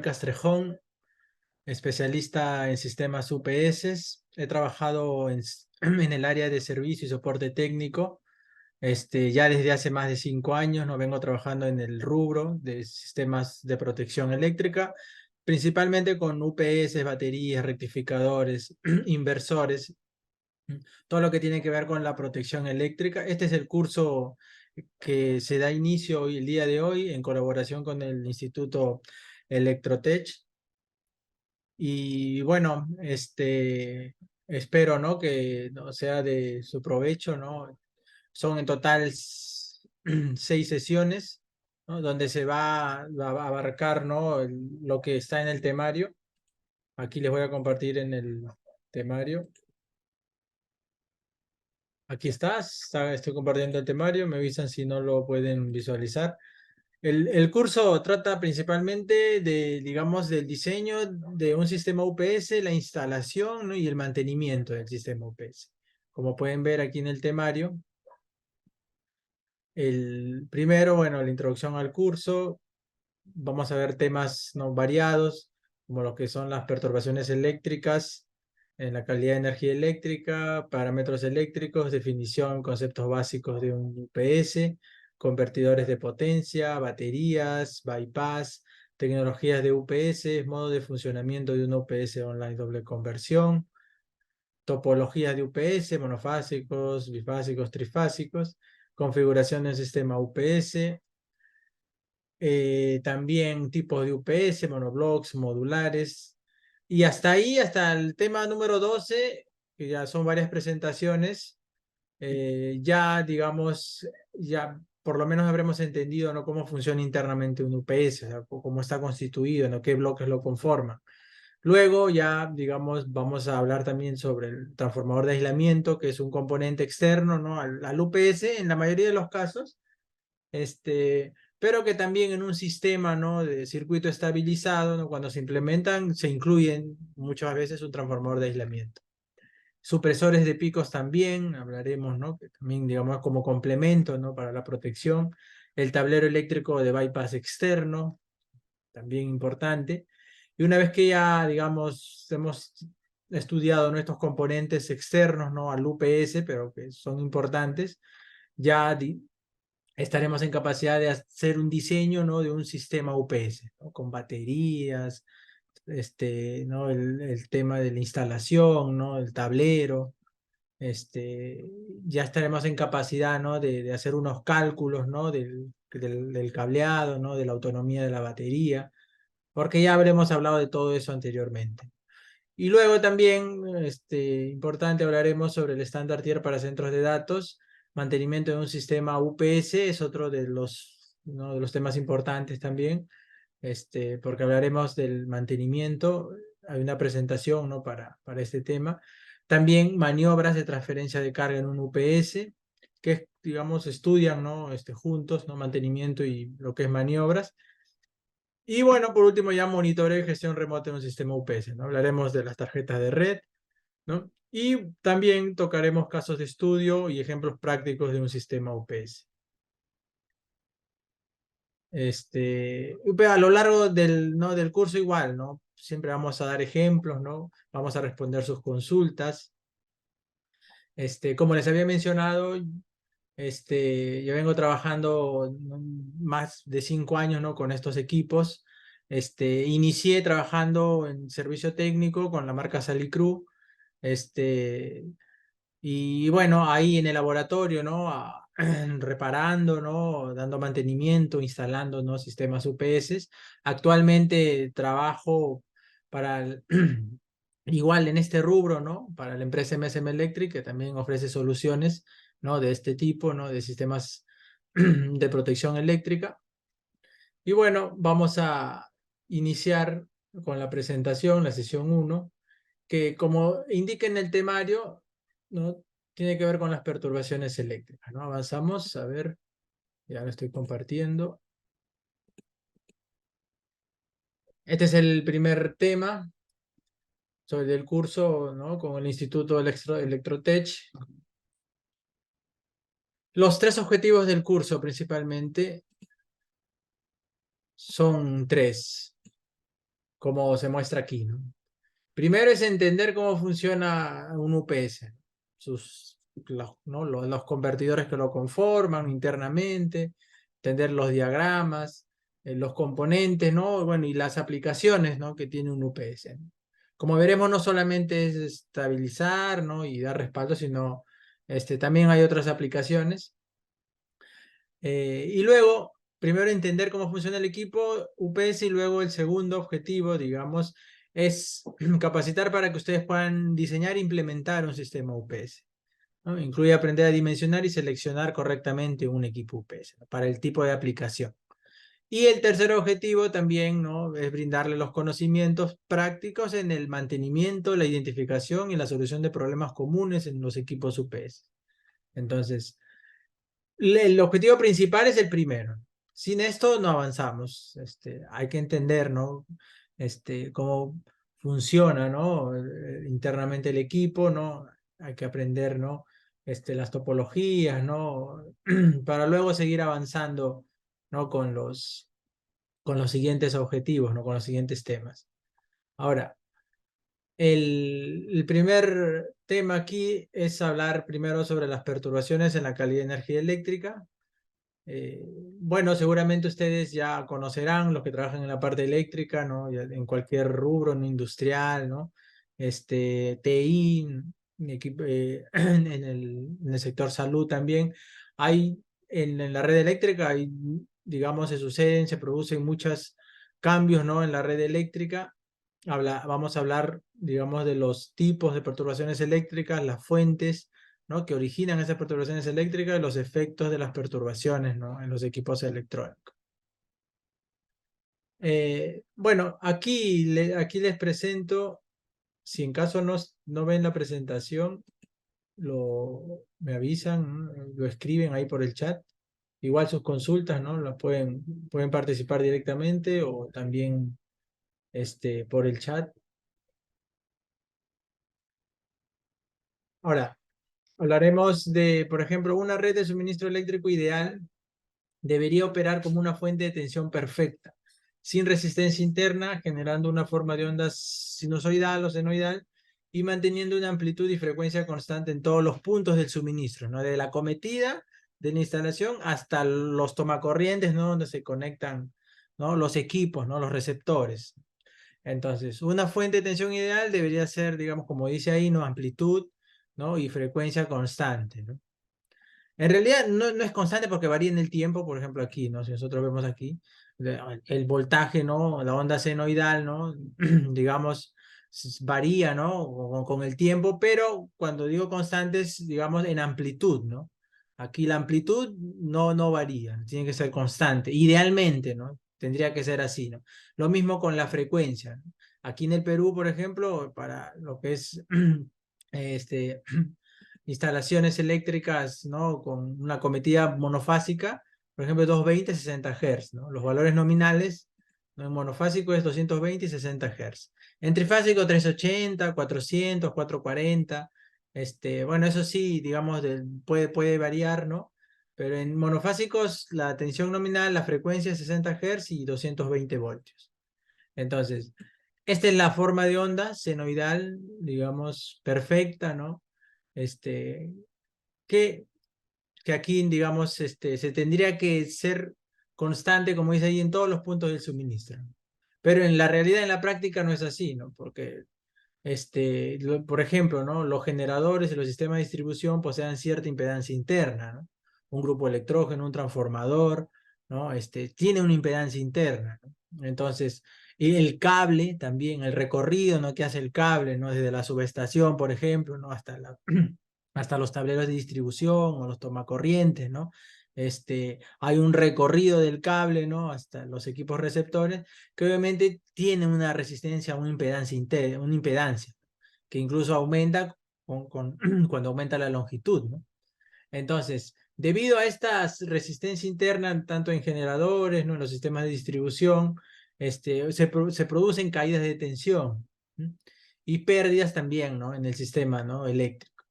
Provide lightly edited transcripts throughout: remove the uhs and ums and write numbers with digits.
Castrejón, especialista en sistemas UPS. He trabajado en el área de servicio y soporte técnico, ya desde hace más de 5 años. No vengo trabajando en el rubro de sistemas de protección eléctrica, principalmente con UPS, baterías, rectificadores, inversores, todo lo que tiene que ver con la protección eléctrica. Este es el curso que se da inicio hoy, el día de hoy, en colaboración con el Instituto Electrotech. Y bueno, espero, ¿no?, que no sea de su provecho, ¿no? Son en total 6 sesiones, ¿no?, donde se va a abarcar, ¿no?, lo que está en el temario. Aquí les voy a compartir en el temario. Aquí estoy compartiendo el temario, me avisan si no lo pueden visualizar. El curso trata principalmente de, digamos, del diseño de un sistema UPS, la instalación, ¿no?, y el mantenimiento del sistema UPS. Como pueden ver aquí en el temario, el primero, bueno, la introducción al curso. Vamos a ver temas, ¿no?, variados, como lo que son las perturbaciones eléctricas en la calidad de energía eléctrica, parámetros eléctricos, definición, conceptos básicos de un UPS, convertidores de potencia, baterías, bypass, tecnologías de UPS, modo de funcionamiento de un UPS online doble conversión, topologías de UPS, monofásicos, bifásicos, trifásicos, configuración de un sistema UPS. También tipos de UPS, monoblocks, modulares. Y hasta ahí, hasta el tema número 12, que ya son varias presentaciones. Ya, digamos, ya por lo menos habremos entendido, ¿no?, cómo funciona internamente un UPS, o sea, cómo está constituido, ¿no?, qué bloques lo conforman. Luego ya, digamos, vamos a hablar también sobre el transformador de aislamiento, que es un componente externo, ¿no?, al UPS en la mayoría de los casos, pero que también en un sistema, ¿no?, de circuito estabilizado, ¿no?, cuando se implementan, se incluyen muchas veces un transformador de aislamiento. Supresores de picos también, hablaremos, ¿no?, que también, digamos, como complemento, ¿no?, para la protección. El tablero eléctrico de bypass externo, también importante. Y una vez que ya, digamos, hemos estudiado nuestros componentes externos, ¿no?, al UPS, pero que son importantes, ya estaremos en capacidad de hacer un diseño, ¿no?, de un sistema UPS, ¿no?, con baterías, ¿no?, el tema de la instalación, ¿no?, el tablero. Ya estaremos en capacidad, ¿no?, de hacer unos cálculos, ¿no?, del cableado, ¿no?, de la autonomía de la batería, porque ya habremos hablado de todo eso anteriormente. Y luego también, importante, hablaremos sobre el estándar tier para centros de datos. Mantenimiento de un sistema UPS es otro de los, ¿no?, de los temas importantes también, porque hablaremos del mantenimiento. Hay una presentación, ¿no?, para este tema. También maniobras de transferencia de carga en un UPS, que, digamos, estudian, ¿no?, juntos, ¿no?, mantenimiento y lo que es maniobras. Y bueno, por último, ya monitoreo y gestión remota en un sistema UPS, ¿no? Hablaremos de las tarjetas de red, ¿no? Y también tocaremos casos de estudio y ejemplos prácticos de un sistema UPS. A lo largo ¿no?, del curso igual, ¿no? Siempre vamos a dar ejemplos, ¿no? Vamos a responder sus consultas. Como les había mencionado, yo vengo trabajando, ¿no?, más de 5 años, ¿no?, con estos equipos. Inicié trabajando en servicio técnico con la marca Salicru. Y bueno, ahí en el laboratorio, ¿no?, reparando, ¿no?, dando mantenimiento, instalando, ¿no?, sistemas UPS. Actualmente trabajo para igual en este rubro, ¿no?, para la empresa MSM Electric, que también ofrece soluciones, ¿no?, de este tipo, ¿no?, de sistemas de protección eléctrica. Y bueno, vamos a iniciar con la presentación, la sesión 1, que, como indica en el temario, ¿no?, tiene que ver con las perturbaciones eléctricas, ¿no? Avanzamos, a ver, ya lo estoy compartiendo. Este es el primer tema sobre el curso, ¿no?, con el Instituto Electrotech. Los 3 objetivos del curso principalmente son 3. como se muestra aquí, ¿no? Primero es entender cómo funciona un UPS, ¿no? Los convertidores que lo conforman internamente, entender los diagramas, los componentes, ¿no? Bueno, y las aplicaciones, ¿no? que tiene un UPS, ¿no? Como veremos, no solamente es estabilizar, ¿no? y dar respaldo, sino también hay otras aplicaciones. Y luego, primero entender cómo funciona el equipo UPS y luego el segundo objetivo, digamos, es capacitar para que ustedes puedan diseñar e implementar un sistema UPS, ¿no? Incluye aprender a dimensionar y seleccionar correctamente un equipo UPS, ¿no? para el tipo de aplicación. Y el tercer objetivo también, ¿no? es brindarle los conocimientos prácticos en el mantenimiento, la identificación y la solución de problemas comunes en los equipos UPS. Entonces, el objetivo principal es el primero. Sin esto no avanzamos. Hay que entender, ¿no? Cómo funciona, ¿no? Internamente el equipo, ¿no? Hay que aprender, ¿no? Las topologías, ¿no? Para luego seguir avanzando, ¿no? Con los siguientes objetivos, ¿no? Con los siguientes temas. Ahora, el primer tema aquí es hablar primero sobre las perturbaciones en la calidad de energía eléctrica. Bueno, seguramente ustedes ya conocerán los que trabajan en la parte eléctrica, ¿no? En cualquier rubro, no industrial, ¿no? TI, en el sector salud también. Hay, en la red eléctrica, hay, digamos, se producen muchos cambios, ¿no? En la red eléctrica. Vamos a hablar, digamos, de los tipos de perturbaciones eléctricas, las fuentes, ¿no? que originan esas perturbaciones eléctricas y los efectos de las perturbaciones, ¿no? en los equipos electrónicos. Bueno, aquí les presento, si en caso no ven la presentación, me avisan, ¿no? Lo escriben ahí por el chat. Igual sus consultas, ¿no? Las pueden participar directamente o también por el chat. Ahora, hablaremos de, por ejemplo, una red de suministro eléctrico ideal debería operar como una fuente de tensión perfecta, sin resistencia interna, generando una forma de onda sinusoidal o senoidal y manteniendo una amplitud y frecuencia constante en todos los puntos del suministro, ¿no? De la cometida de la instalación hasta los tomacorrientes, ¿no? Donde se conectan, ¿no? los equipos, ¿no? Los receptores. Entonces, una fuente de tensión ideal debería ser, digamos, como dice ahí, ¿no? Amplitud, ¿no? y frecuencia constante, ¿no? En realidad no es constante porque varía en el tiempo, por ejemplo aquí, ¿no? Si nosotros vemos aquí, el voltaje, ¿no? La onda senoidal, ¿no? digamos, varía, ¿no? Con el tiempo, pero cuando digo constante es, digamos, en amplitud, ¿no? Aquí la amplitud no varía, tiene que ser constante, idealmente, ¿no? Tendría que ser así, ¿no? Lo mismo con la frecuencia, ¿no? Aquí en el Perú, por ejemplo, para lo que es este instalaciones eléctricas, ¿no? Con una cometida monofásica, por ejemplo, 220, 60 Hz, ¿no? Los valores nominales, ¿no? En monofásico es 220 y 60 Hz. En trifásico 380, 400, 440. Bueno, eso sí, digamos, puede variar, ¿no? Pero en monofásicos la tensión nominal, la frecuencia es 60 Hz y 220 voltios. Entonces, esta es la forma de onda senoidal, digamos, perfecta, ¿no? Este, que, que aquí, digamos, se tendría que ser constante, como dice ahí, en todos los puntos del suministro. Pero en la realidad, en la práctica, no es así, ¿no? Porque, por ejemplo, ¿no? Los generadores y los sistemas de distribución poseen cierta impedancia interna, ¿no? Un grupo electrógeno, un transformador, ¿no? Tiene una impedancia interna, ¿no? Entonces, y el cable también, el recorrido, ¿no? que hace el cable, ¿no? Desde la subestación, por ejemplo, ¿no? hasta los tableros de distribución o los tomacorrientes, ¿no? Hay un recorrido del cable, ¿no? Hasta los equipos receptores, que obviamente tienen una resistencia, una impedancia, que incluso aumenta cuando aumenta la longitud, ¿no? Entonces, debido a esta resistencia interna, tanto en generadores, ¿no? En los sistemas de distribución, se producen caídas de tensión, ¿sí? Y pérdidas también, ¿no? En el sistema, ¿no? eléctrico.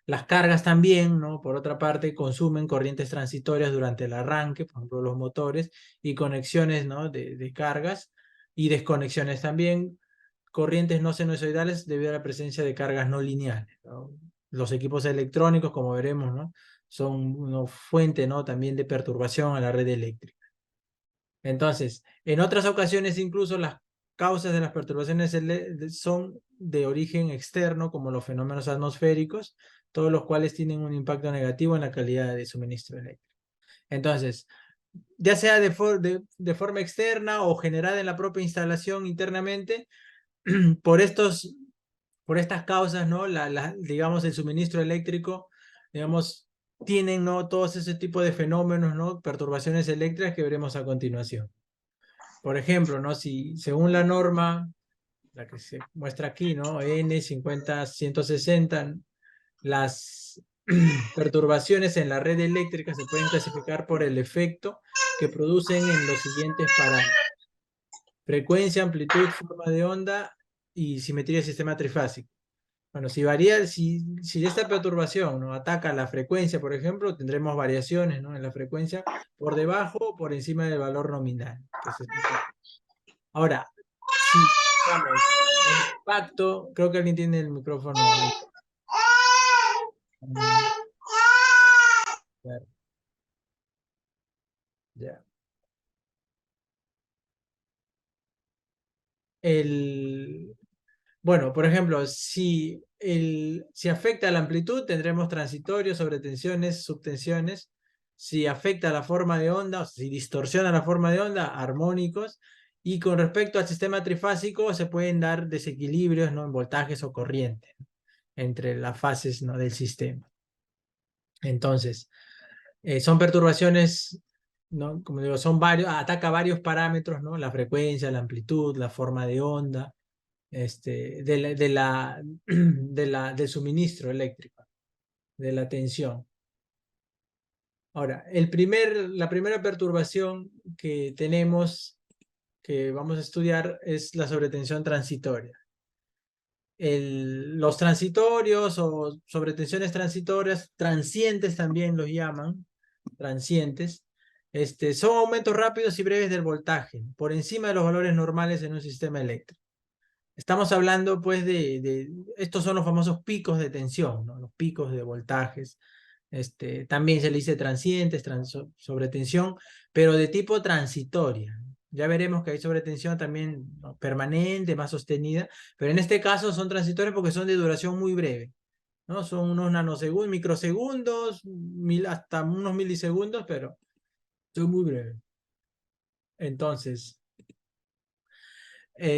Las cargas también, ¿no? Por otra parte, consumen corrientes transitorias durante el arranque, por ejemplo, los motores, y conexiones, ¿no? de cargas, y desconexiones también, corrientes no sinusoidales debido a la presencia de cargas no lineales, ¿no? Los equipos electrónicos, como veremos, ¿no? Son una fuente, ¿no? También de perturbación a la red eléctrica. Entonces, en otras ocasiones incluso las causas de las perturbaciones son de origen externo, como los fenómenos atmosféricos, todos los cuales tienen un impacto negativo en la calidad de suministro eléctrico. Entonces, ya sea de forma externa o generada en la propia instalación internamente, por estas causas, ¿no? Digamos, el suministro eléctrico, digamos, tienen, ¿no? Todos ese tipo de fenómenos, ¿no? Perturbaciones eléctricas que veremos a continuación. Por ejemplo, ¿no? Si según la norma, la que se muestra aquí, ¿no? N50160, las perturbaciones en la red eléctrica se pueden clasificar por el efecto que producen en los siguientes parámetros: frecuencia, amplitud, forma de onda y simetría del sistema trifásico. Bueno, si varía, si esta perturbación, ¿no? Ataca la frecuencia, por ejemplo, tendremos variaciones, ¿no? En la frecuencia por debajo o por encima del valor nominal, que se explica aquí. Ahora, si vamos, el impacto, creo que alguien tiene el micrófono ahí. Ya, ya. El, Bueno, por ejemplo, si afecta la amplitud, tendremos transitorios, sobretensiones, subtensiones. Si afecta la forma de onda, o sea, si distorsiona la forma de onda, armónicos. Y con respecto al sistema trifásico, se pueden dar desequilibrios, ¿no? En voltajes o corriente, ¿no? Entre las fases, ¿no? Del sistema. Entonces, son perturbaciones, ¿no? Como digo, ataca varios parámetros, ¿no? La frecuencia, la amplitud, la forma de onda, del suministro eléctrico, de la tensión. Ahora, la primera perturbación que tenemos, que vamos a estudiar, es la sobretensión transitoria. Los transitorios o sobretensiones transitorias, transientes también los llaman, transientes, son aumentos rápidos y breves del voltaje, por encima de los valores normales en un sistema eléctrico. Estamos hablando, pues, estos son los famosos picos de tensión, ¿no? Los picos de voltajes. También se le dice transientes, sobretensión, pero de tipo transitoria. Ya veremos que hay sobretensión también, ¿no? Permanente, más sostenida, pero en este caso son transitorias porque son de duración muy breve, ¿no? Son unos nanosegundos, microsegundos, hasta unos milisegundos, pero son muy breves. Entonces,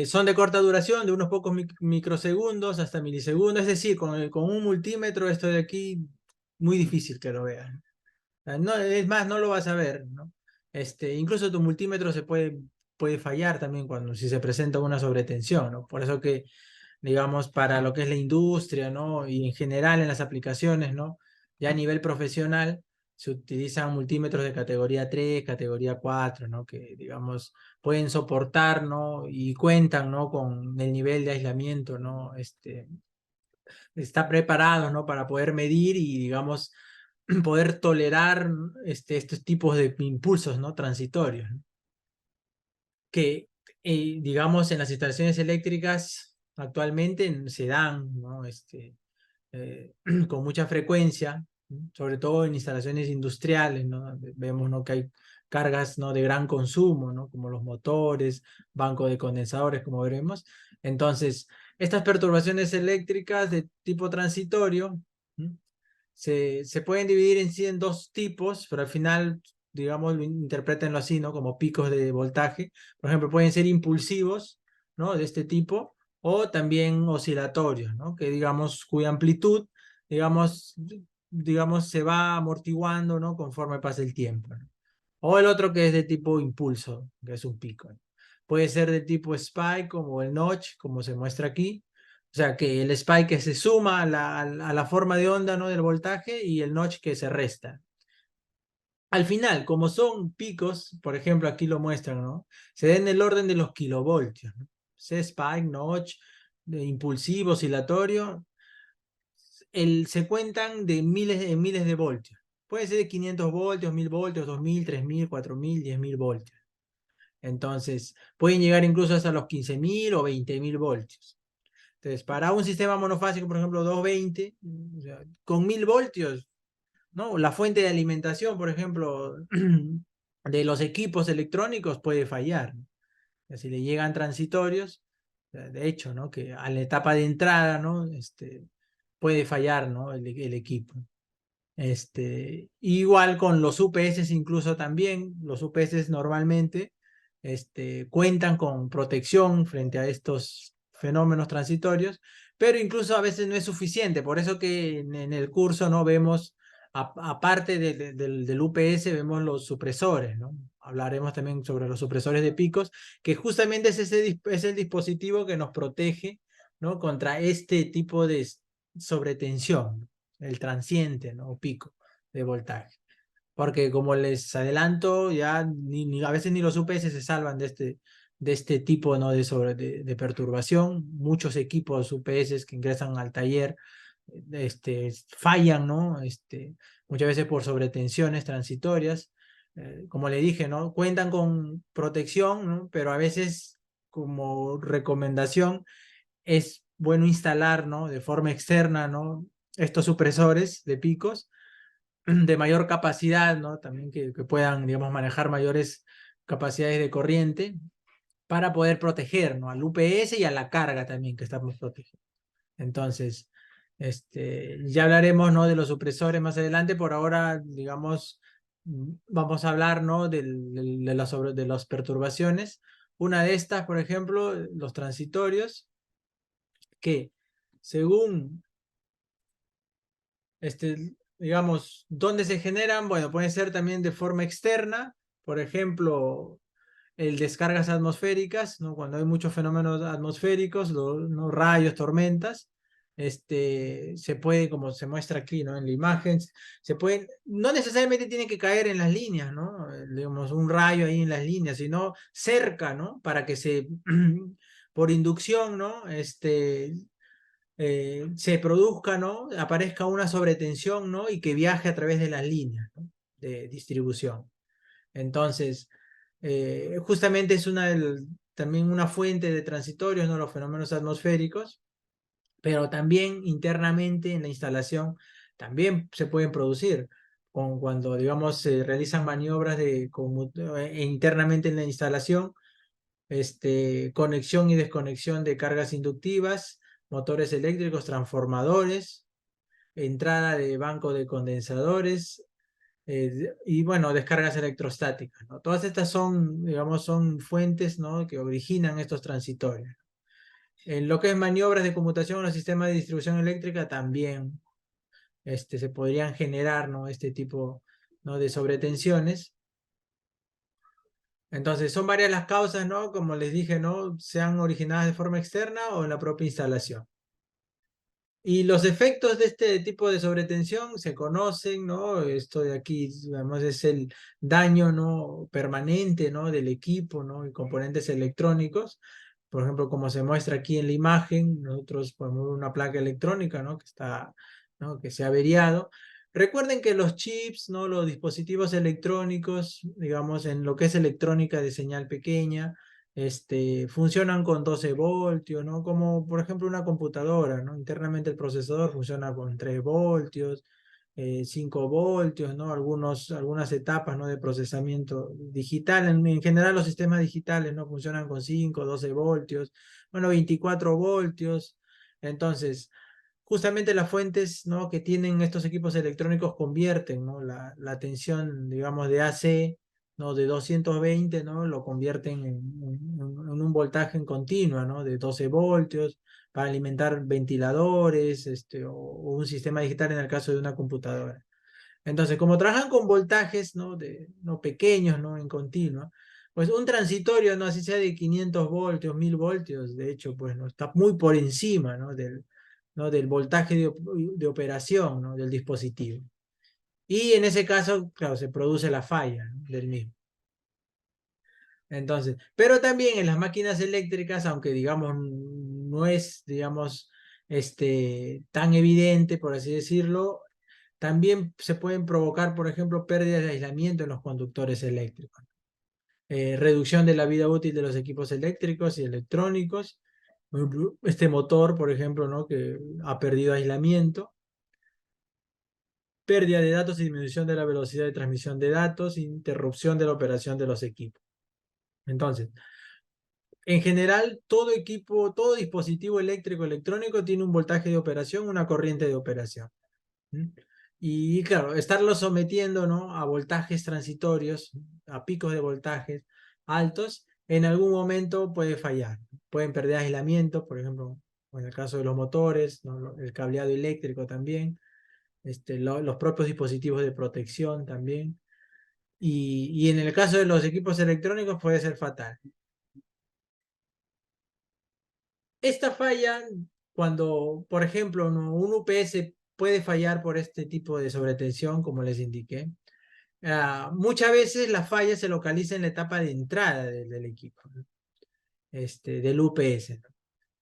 son de corta duración, de unos pocos microsegundos hasta milisegundos, es decir, con un multímetro esto de aquí, muy difícil que lo vean. No, es más, no lo vas a ver, ¿no? Incluso tu multímetro puede fallar también si se presenta una sobretensión, ¿no? Por eso que, digamos, para lo que es la industria, ¿no? Y en general en las aplicaciones, ¿no? Ya a nivel profesional se utilizan multímetros de categoría 3, categoría 4, ¿no? Que, digamos, pueden soportar, ¿no? Y cuentan, ¿no? Con el nivel de aislamiento, ¿no? Está preparado, ¿no? Para poder medir y, digamos, poder tolerar estos tipos de impulsos, ¿no? Transitorios, ¿no? Que, digamos, en las instalaciones eléctricas actualmente se dan, ¿no? Con mucha frecuencia, ¿no? Sobre todo en instalaciones industriales, ¿no? Vemos, ¿no? Que hay cargas, ¿no? De gran consumo, ¿no? Como los motores, bancos de condensadores, como veremos. Entonces, estas perturbaciones eléctricas de tipo transitorio, ¿no? Se pueden dividir en sí en dos tipos, pero al final, digamos, interpretenlo así, ¿no? Como picos de voltaje. Por ejemplo, pueden ser impulsivos, ¿no? De este tipo, o también oscilatorios, ¿no? Que, digamos, cuya amplitud, digamos, se va amortiguando, ¿no? Conforme pasa el tiempo, ¿no? O el otro que es de tipo impulso, que es un pico, ¿no? Puede ser de tipo spike, como el notch, como se muestra aquí. O sea, que el spike que se suma a la forma de onda, ¿no? Del voltaje, y el notch que se resta. Al final, como son picos, por ejemplo, aquí lo muestran, ¿no? Se den el orden de los kilovoltios, ¿no? Spike, notch, impulsivo, oscilatorio, se cuentan de miles de voltios. Puede ser de 500 voltios, 1000 voltios, 2000, 3000, 4000, 10.000 voltios. Entonces, pueden llegar incluso hasta los 15.000 o 20.000 voltios. Entonces, para un sistema monofásico, por ejemplo, 220, o sea, con 1.000 voltios, ¿no? La fuente de alimentación, por ejemplo, de los equipos electrónicos puede fallar, ¿no? Si le llegan transitorios, de hecho, ¿no? Que a la etapa de entrada, ¿no? Puede fallar, ¿no? El equipo. Igual con los UPS incluso también, los UPS normalmente cuentan con protección frente a estos fenómenos transitorios, pero incluso a veces no es suficiente, por eso que en el curso no vemos, aparte del UPS, vemos los supresores, ¿no? Hablaremos también sobre los supresores de picos, que justamente es el dispositivo que nos protege, ¿no? Contra este tipo de sobretensión, el transiente, ¿no? O pico de voltaje. Porque como les adelanto, ya a veces ni los UPS se salvan de este tipo, ¿no? de perturbación. Muchos equipos UPS que ingresan al taller fallan, ¿no? Muchas veces por sobretensiones transitorias. Como le dije, ¿no? Cuentan con protección, ¿no? Pero a veces, como recomendación, es bueno instalar, ¿no? De forma externa, ¿no? Estos supresores de picos de mayor capacidad, ¿no? También que puedan, digamos, manejar mayores capacidades de corriente para poder proteger, ¿no? Al UPS y a la carga también que estamos protegiendo. Entonces, ya hablaremos, ¿no? De los supresores más adelante. Por ahora, digamos, vamos a hablar, ¿no? De las perturbaciones. Una de estas, por ejemplo, los transitorios, que según digamos, ¿dónde se generan? Bueno, pueden ser también de forma externa, por ejemplo, el descargas atmosféricas, ¿no? Cuando hay muchos fenómenos atmosféricos, ¿no? Rayos, tormentas, se puede, como se muestra aquí, ¿no? En la imagen, se pueden, no necesariamente tienen que caer en las líneas, ¿no? Digamos, un rayo ahí en las líneas, sino cerca, ¿no? Para que por inducción, ¿no? Se produzca, ¿no? Aparezca una sobretensión, ¿no? Y que viaje a través de las líneas, ¿no? De distribución. Entonces, justamente es también una fuente de transitorios, ¿no? Los fenómenos atmosféricos, pero también internamente en la instalación también se pueden producir. Cuando, digamos, se realizan maniobras internamente en la instalación, conexión y desconexión de cargas inductivas, motores eléctricos, transformadores, entrada de banco de condensadores y bueno, descargas electrostáticas, ¿no? Todas estas son, digamos, son fuentes, ¿no? Que originan estos transitorios. En lo que es maniobras de conmutación en los sistemas de distribución eléctrica también se podrían generar, ¿no? Este tipo, ¿no? De sobretensiones. Entonces, son varias las causas, ¿no? Como les dije, ¿no? Sean originadas de forma externa o en la propia instalación. Y los efectos de este tipo de sobretensión se conocen, ¿no? Esto de aquí, digamos, es el daño, ¿no? Permanente, ¿no? Del equipo, ¿no? Y componentes electrónicos. Por ejemplo, como se muestra aquí en la imagen, nosotros podemos ver una placa electrónica, ¿no? ¿no? Que se ha averiado. Recuerden que los chips, ¿no? Los dispositivos electrónicos, digamos, en lo que es electrónica de señal pequeña, funcionan con 12 voltios, ¿no? Como por ejemplo una computadora, ¿no? Internamente el procesador funciona con 3 voltios, 5 voltios, ¿no? Algunas etapas, ¿no? De procesamiento digital. En general los sistemas digitales, ¿no? Funcionan con 5, 12 voltios, bueno, 24 voltios. Entonces, justamente las fuentes, ¿no? Que tienen estos equipos electrónicos convierten, ¿no? La tensión, digamos, de AC, ¿no? De 220, ¿no? Lo convierten en un voltaje en continua, ¿no? De 12 voltios para alimentar ventiladores, o un sistema digital en el caso de una computadora. Entonces, como trabajan con voltajes, ¿no? No pequeños, ¿no? En continua, pues un transitorio, ¿no? Así sea de 500 voltios, 1000 voltios, de hecho, pues, ¿no? Está muy por encima, ¿no? ¿no? Del voltaje de operación, ¿no? Del dispositivo. Y en ese caso, claro, se produce la falla, ¿no? Del mismo. Entonces, pero también en las máquinas eléctricas, aunque digamos no es, digamos, tan evidente, por así decirlo, también se pueden provocar, por ejemplo, pérdidas de aislamiento en los conductores eléctricos. reducción de la vida útil de los equipos eléctricos y electrónicos. Este motor, por ejemplo, ¿no? Que ha perdido aislamiento. Pérdida de datos y disminución de la velocidad de transmisión de datos, interrupción de la operación de los equipos. Entonces, en general, todo equipo, todo dispositivo eléctrico electrónico tiene un voltaje de operación, una corriente de operación. ¿Mm? Y claro, estarlo sometiendo, ¿no? A voltajes transitorios, a picos de voltajes altos, en algún momento puede fallar. Pueden perder aislamiento, por ejemplo, en el caso de los motores, ¿no? El cableado eléctrico también, los propios dispositivos de protección también. Y en el caso de los equipos electrónicos puede ser fatal. Esta falla, cuando, por ejemplo, ¿no? Un UPS puede fallar por este tipo de sobretensión, como les indiqué. Muchas veces la falla se localiza en la etapa de entrada del equipo, ¿no? Del UPS, ¿no?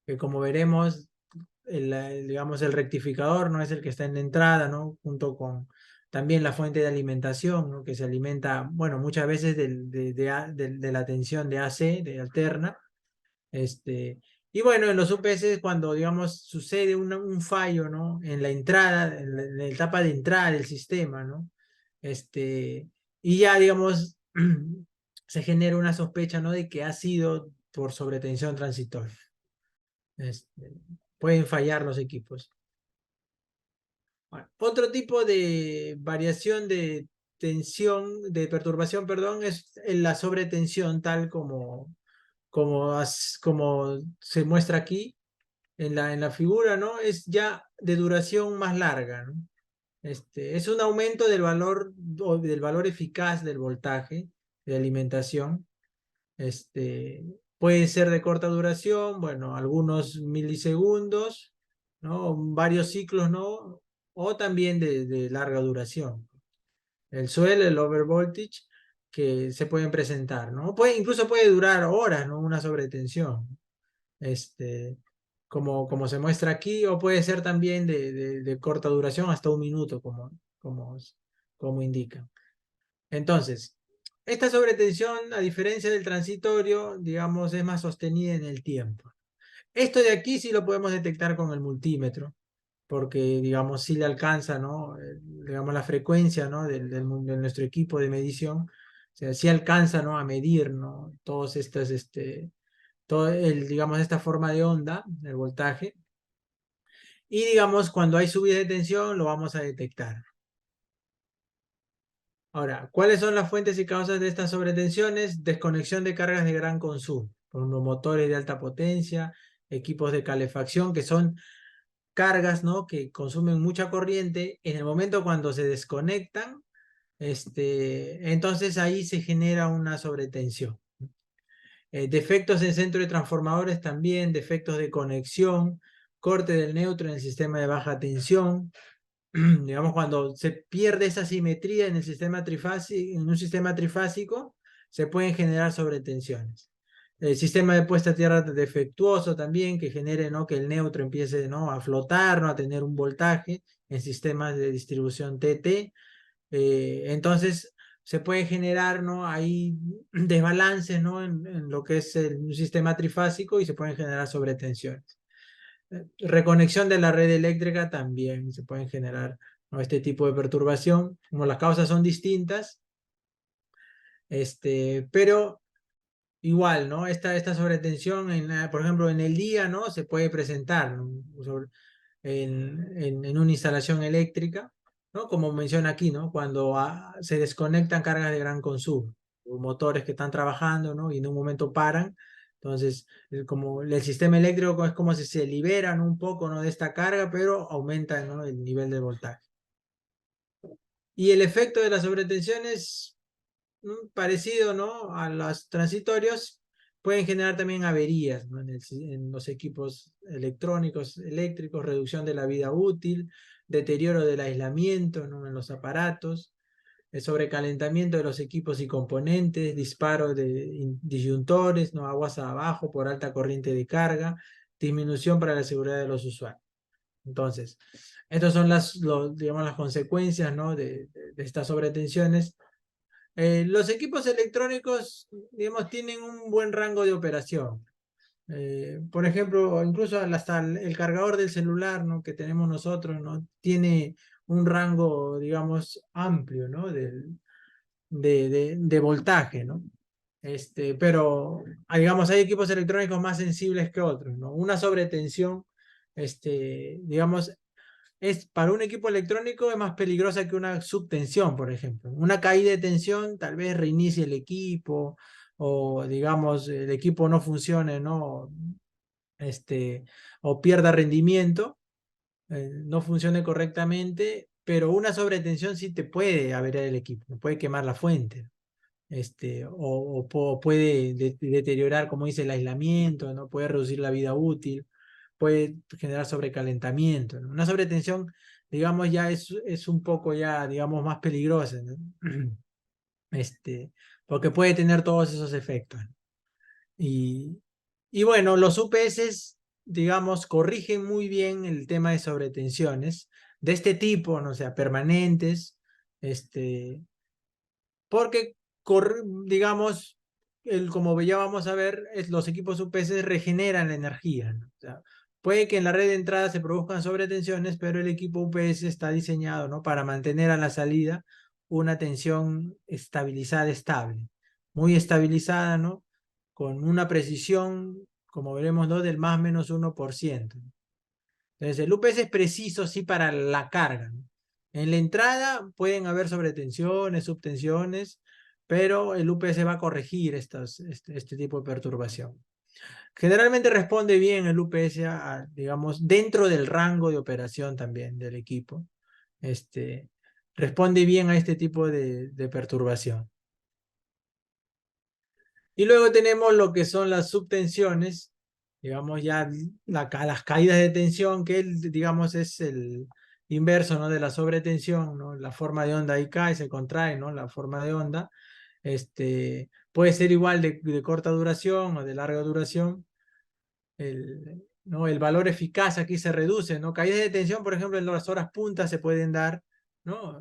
Que como veremos, digamos, el rectificador no es el que está en la entrada, ¿no? Junto con también la fuente de alimentación, ¿no? Que se alimenta, bueno, muchas veces de la tensión de AC, de alterna. Y bueno, en los UPS cuando, digamos, sucede un fallo, ¿no? En la entrada, en la etapa de entrada del sistema, ¿no? Y ya, digamos, se genera una sospecha, ¿no? De que ha sido por sobretensión transitoria. Este, Pueden fallar los equipos. Bueno, otro tipo de variación de tensión, de perturbación, perdón, es la sobretensión, tal como se muestra aquí en la figura, ¿no? Es ya de duración más larga, ¿no? Es un aumento del valor, o del valor eficaz del voltaje de alimentación. Este, Puede ser de corta duración, bueno, algunos milisegundos, ¿no? Varios ciclos, ¿no? O también de larga duración. El swell, el overvoltage, que se pueden presentar, ¿no? Incluso puede durar horas, ¿no? Una sobretensión. Este, como se muestra aquí, o puede ser también de corta duración, hasta un minuto, como indica. Entonces, esta sobretensión, a diferencia del transitorio, digamos, es más sostenida en el tiempo. Esto de aquí sí lo podemos detectar con el multímetro, porque, digamos, sí le alcanza, ¿no? Digamos, la frecuencia, ¿no? De nuestro equipo de medición, o sea, sí alcanza, ¿no? A medir, ¿no? Todos estos, digamos, esta forma de onda, el voltaje. Y, digamos, cuando hay subida de tensión, lo vamos a detectar. Ahora, ¿cuáles son las fuentes y causas de estas sobretensiones? Desconexión de cargas de gran consumo, por ejemplo, motores de alta potencia, equipos de calefacción, que son cargas, ¿no? Que consumen mucha corriente. En el momento cuando se desconectan, entonces ahí se genera una sobretensión. Defectos en centro de transformadores también, defectos de conexión, corte del neutro en el sistema de baja tensión. Digamos, cuando se pierde esa simetría en el sistema trifásico, en un sistema trifásico, se pueden generar sobretensiones. El sistema de puesta a tierra defectuoso también, que genere, ¿no? Que el neutro empiece, ¿no? A flotar, ¿no? A tener un voltaje en sistemas de distribución TT. Entonces, se puede generar, ¿no? Ahí desbalances, ¿no? En lo que es un sistema trifásico, y se pueden generar sobretensiones. Reconexión de la red eléctrica también se pueden generar, ¿no? Este tipo de perturbación, como las causas son distintas, pero igual, ¿no? Esta sobretensión, por ejemplo, en el día, ¿no? Se puede presentar, ¿no? En una instalación eléctrica, ¿no? Como menciona aquí, ¿no? Cuando se desconectan cargas de gran consumo, o motores que están trabajando, ¿no? Y en un momento paran. Entonces, como el sistema eléctrico es como si se liberan un poco, ¿no? De esta carga, pero aumenta, ¿no? El nivel de voltaje. Y el efecto de las sobretensiones, parecido, ¿no? A los transitorios, pueden generar también averías, ¿no? En los equipos electrónicos, eléctricos, reducción de la vida útil, deterioro del aislamiento, ¿no? En los aparatos, el sobrecalentamiento de los equipos y componentes, disparo de disyuntores, ¿no? Aguas abajo por alta corriente de carga, disminución para la seguridad de los usuarios. Entonces, estas son digamos, las consecuencias, ¿no? De estas sobretensiones. Los equipos electrónicos, digamos, tienen un buen rango de operación. Por ejemplo, incluso hasta el cargador del celular, ¿no? Que tenemos nosotros, ¿no? Tiene un rango, digamos, amplio, ¿no? De voltaje, ¿no? Pero, digamos, hay equipos electrónicos más sensibles que otros, ¿no? Una sobretensión, digamos, para un equipo electrónico es más peligrosa que una subtensión, por ejemplo. Una caída de tensión tal vez reinicie el equipo o, digamos, el equipo no funcione, ¿no? O pierda rendimiento, no funcione correctamente, pero una sobretensión sí te puede averiar el equipo, puede quemar la fuente, puede deteriorar, como dice, el aislamiento, ¿no? Puede reducir la vida útil, puede generar sobrecalentamiento, ¿no? Una sobretensión, digamos, ya es un poco ya, digamos, más peligrosa, ¿no? Porque puede tener todos esos efectos. Y, y bueno, los UPS, digamos, corrigen muy bien el tema de sobretensiones de este tipo, no sea, permanentes, porque, digamos, como ya vamos a ver, los equipos UPS regeneran la energía, ¿no? O sea, puede que en la red de entrada se produzcan sobretensiones, pero el equipo UPS está diseñado, ¿no? Para mantener a la salida una tensión estabilizada, estable, muy estabilizada, ¿no? Con una precisión, como veremos, ¿no? Del más o menos 1%. Entonces, el UPS es preciso, sí, para la carga, ¿no? En la entrada pueden haber sobretensiones, subtensiones, pero el UPS va a corregir este tipo de perturbación. Generalmente responde bien el UPS, digamos, dentro del rango de operación también del equipo. Responde bien a este tipo de perturbación. Y luego tenemos lo que son las subtensiones, digamos ya las caídas de tensión, que digamos es el inverso, ¿no? De la sobretensión, ¿no? La forma de onda ahí cae, se contrae, ¿no? La forma de onda. Puede ser igual de corta duración o de larga duración. ¿No? El valor eficaz aquí se reduce, ¿no? Caídas de tensión, por ejemplo, en las horas puntas se pueden dar, ¿no?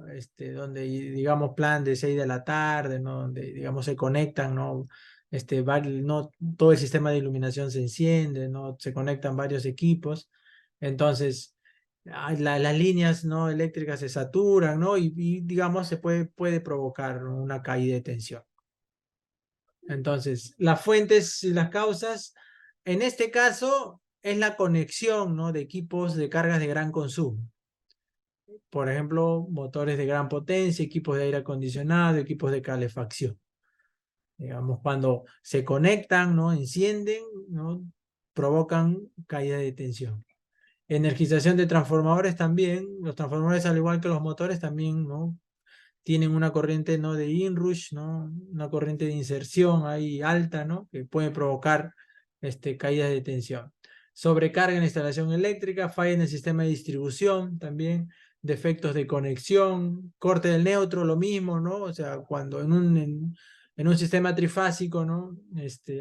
Donde, digamos, plan de 6 de la tarde, ¿no? Donde, digamos, se conectan, ¿no? No todo el sistema de iluminación se enciende, ¿no? Se conectan varios equipos. Entonces, las líneas, ¿no? Eléctricas se saturan, ¿no? Digamos, puede provocar una caída de tensión. Entonces, las fuentes y las causas, en este caso, es la conexión, ¿no? De equipos de cargas de gran consumo. Por ejemplo, motores de gran potencia, equipos de aire acondicionado, equipos de calefacción. Digamos, cuando se conectan, ¿no? Encienden, ¿no? Provocan caída de tensión. Energización de transformadores también. Los transformadores, al igual que los motores, también, ¿no? Tienen una corriente, ¿no? De inrush, ¿no? Una corriente de inserción ahí alta, ¿no? Que puede provocar caídas de tensión. Sobrecarga en la instalación eléctrica, falla en el sistema de distribución también, defectos de conexión, corte del neutro, lo mismo, ¿no? O sea, cuando en un sistema trifásico, ¿no?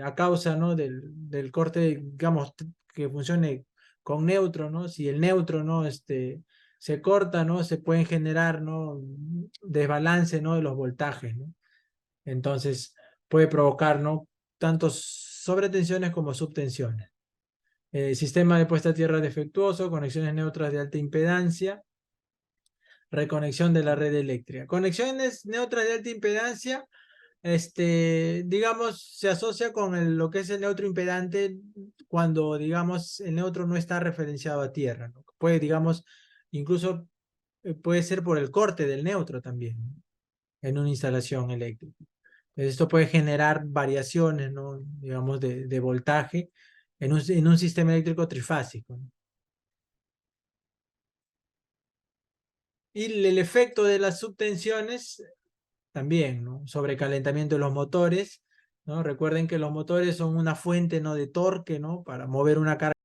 A causa, ¿no? Del corte, digamos, que funcione con neutro, ¿no? Si el neutro, ¿no? Se corta, ¿no? Se pueden generar, ¿no? Desbalance, ¿no? De los voltajes, ¿no? Entonces puede provocar, ¿no? Tanto sobretensiones como subtensiones. Sistema de puesta a tierra defectuoso, conexiones neutras de alta impedancia, reconexión de la red eléctrica. Conexiones neutras de alta impedancia, digamos, se asocia con lo que es el neutro impedante cuando, digamos, el neutro no está referenciado a tierra, ¿no? Puede, digamos, incluso puede ser por el corte del neutro también, ¿no? En una instalación eléctrica. Entonces, esto puede generar variaciones, ¿no? Digamos, de voltaje en un sistema eléctrico trifásico, ¿no? Y el efecto de las subtensiones también, ¿no? Sobrecalentamiento de los motores, ¿no? Recuerden que los motores son una fuente, ¿no? De torque, ¿no? Para mover una carga